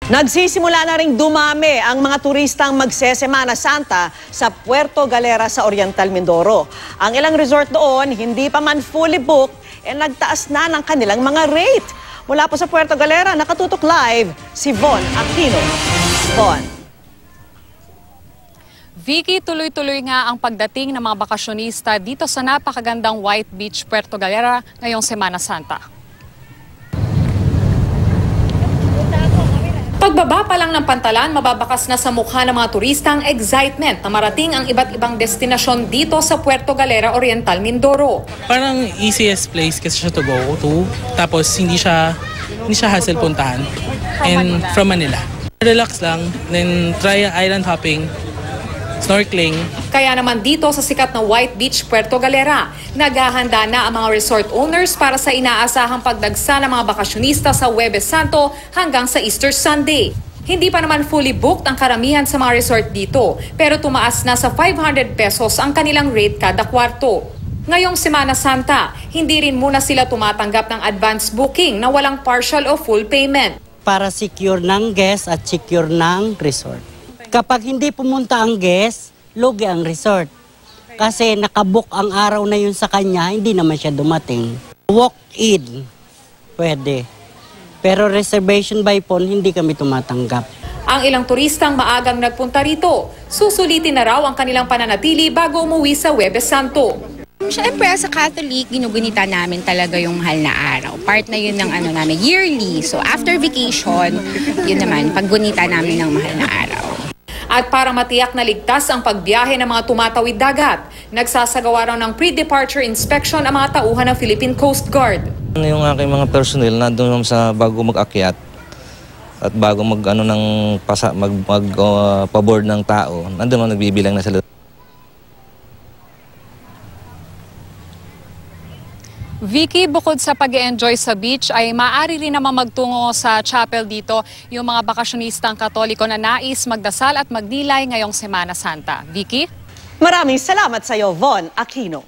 Nagsisimula na ring dumami ang mga turistang magsesemana Santa sa Puerto Galera sa Oriental Mindoro. Ang ilang resort doon, hindi pa man fully booked, nagtaas na ng kanilang mga rate. Mula po sa Puerto Galera, nakatutok live si Von Aquino. Von. Vicky, tuloy-tuloy nga ang pagdating ng mga bakasyonista dito sa napakagandang White Beach, Puerto Galera ngayong Semana Santa. Pagbaba pa lang ng pantalan, mababakas na sa mukha ng mga turista ang excitement na marating ang iba't ibang destinasyon dito sa Puerto Galera, Oriental Mindoro. Parang easiest place kasi siya to go to. Tapos hindi siya hassle puntahan. And from Manila. Relax lang, then try island hopping, snorkeling. Kaya naman dito sa sikat na White Beach, Puerto Galera, naghahanda na ang mga resort owners para sa inaasahang pagdagsa ng mga bakasyonista sa Huwebes Santo hanggang sa Easter Sunday. Hindi pa naman fully booked ang karamihan sa mga resort dito, pero tumaas na sa 500 pesos ang kanilang rate kada kwarto. Ngayong Semana Santa, hindi rin muna sila tumatanggap ng advance booking na walang partial o full payment. Para secure ng guest at secure ng resort. Kapag hindi pumunta ang guest, lugi ang resort. Kasi nakabook ang araw na yun sa kanya, hindi naman siya dumating. Walk-in, pwede. Pero reservation by phone, hindi kami tumatanggap. Ang ilang turistang maagang nagpunta rito, susulitin na raw ang kanilang pananatili bago umuwi sa Huwebes Santo. Siyempre, sa Catholic, ginugunita namin talaga yung mahal na araw. Part na yun ng namin, yearly. So after vacation, yun naman, paggunita namin ng mahal na araw. At para matiyak na ligtas ang pagbiyahe ng mga tumatawid dagat, nagsasagawa raw ng pre-departure inspection ang mga tauhan ng Philippine Coast Guard. Yung aking mga personnel nandun sa bago mag-akyat at bago pabord ng tao, nandun nagbibilang na sila. Vicky, bukod sa pag-e-enjoy sa beach ay maaari rin naman magtungo sa chapel dito yung mga bakasyonistang Katoliko na nais magdasal at magdilay ngayong Semana Santa. Vicky? Maraming salamat sa iyo, Von Aquino.